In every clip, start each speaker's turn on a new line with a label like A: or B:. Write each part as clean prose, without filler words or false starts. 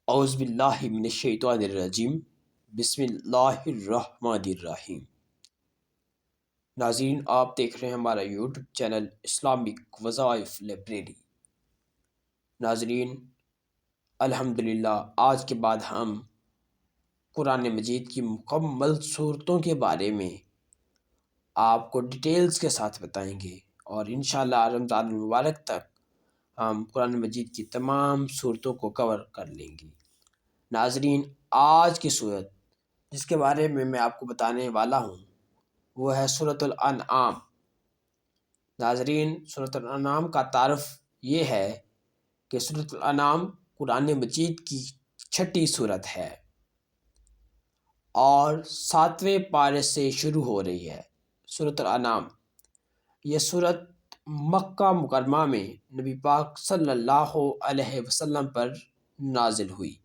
A: اعوذ باللہ من الشیطان الرجیم، بسم اللہ الرحمن الرحیم۔ ناظرین، آپ دیکھ رہے ہیں ہمارا یوٹیوب چینل اسلامک وظائف لائبریری۔ ناظرین، الحمدللہ آج کے بعد ہم قرآن مجید کی مکمل صورتوں کے بارے میں آپ کو ڈیٹیلز کے ساتھ بتائیں گے، اور انشاءاللہ رمضان المبارک تک ہم قرآن مجید کی تمام صورتوں کو کور کر لیں گے۔ ناظرین، آج کی صورت جس کے بارے میں آپ کو بتانے والا ہوں وہ ہے سورۃ الانعام۔ ناظرین، سورۃ الانعام کا تعارف یہ ہے کہ سورۃ الانعام قرآن مجید کی چھٹی صورت ہے اور 7ویں پارے سے شروع ہو رہی ہے۔ سورۃ الانعام یہ صورت مکہ مکرمہ میں نبی پاک صلی اللہ علیہ وسلم پر نازل ہوئی۔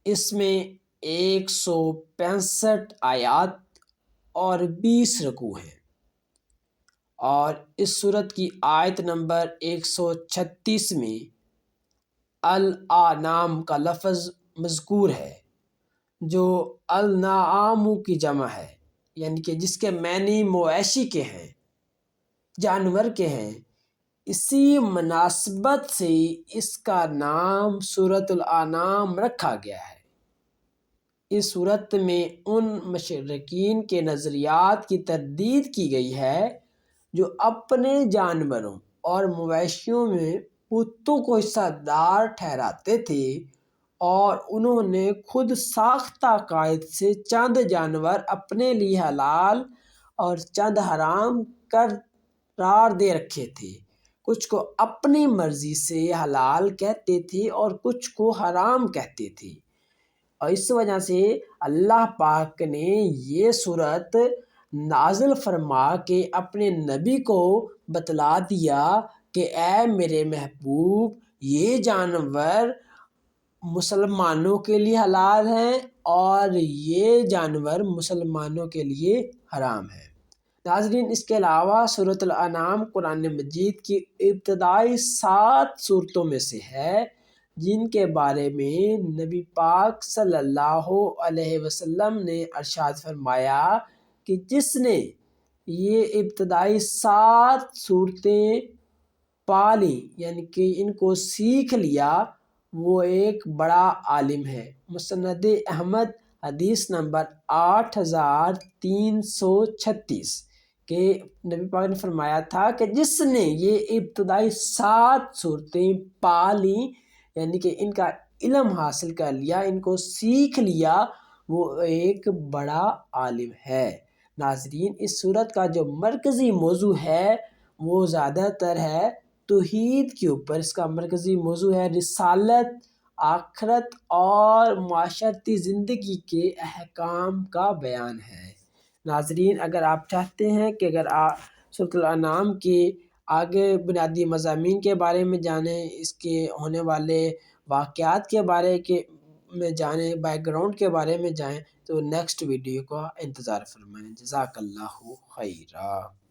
A: اس میں 165 آیات اور 20 رکوع ہیں، اور اس صورت کی آیت نمبر 136 میں الانعام کا لفظ مذکور ہے، جو النعام کی جمع ہے، یعنی کہ جس کے معنی مویشی کے ہیں، جانور کے ہیں۔ اسی مناسبت سے اس کا نام سورۃ الانعام رکھا گیا ہے۔ اس صورت میں ان مشرکین کے نظریات کی تردید کی گئی ہے جو اپنے جانوروں اور مویشیوں میں بتوں کو حصہ دار ٹھہراتے تھے، اور انہوں نے خود ساختہ عقائد سے چند جانور اپنے لیے حلال اور چند حرام قرار دے رکھے تھے۔ کچھ کو اپنی مرضی سے حلال کہتے تھے اور کچھ کو حرام کہتے تھے، اور اس وجہ سے اللہ پاک نے یہ صورت نازل فرما کے اپنے نبی کو بتلا دیا کہ اے میرے محبوب، یہ جانور مسلمانوں کے لیے حلال ہیں اور یہ جانور مسلمانوں کے لیے حرام ہیں۔ ناظرین، اس کے علاوہ سورۃ الانعام قرآن مجید کی ابتدائی 7 صورتوں میں سے ہے، جن کے بارے میں نبی پاک صلی اللہ علیہ وسلم نے ارشاد فرمایا کہ جس نے یہ ابتدائی 7 صورتیں پا لی، یعنی کہ ان کو سیکھ لیا، وہ ایک بڑا عالم ہے۔ مسند احمد حدیث نمبر 8336 کہ نبی پاک نے فرمایا تھا کہ جس نے یہ ابتدائی 7 صورتیں پا لیں، یعنی کہ ان کا علم حاصل کر لیا، ان کو سیکھ لیا، وہ ایک بڑا عالم ہے۔ ناظرین، اس صورت کا جو مرکزی موضوع ہے وہ زیادہ تر ہے توحید کے اوپر۔ اس کا مرکزی موضوع ہے رسالت، آخرت اور معاشرتی زندگی کے احکام کا بیان ہے۔ ناظرین، اگر آپ چاہتے ہیں کہ اگر آپ سورۃ الانعام کے آگے بنیادی مضامین کے بارے میں جانیں، اس کے ہونے والے واقعات کے بارے میں جانیں، بیک گراؤنڈ کے بارے میں جانیں، تو نیکسٹ ویڈیو کا انتظار فرمائیں۔ جزاک اللہ خیرا۔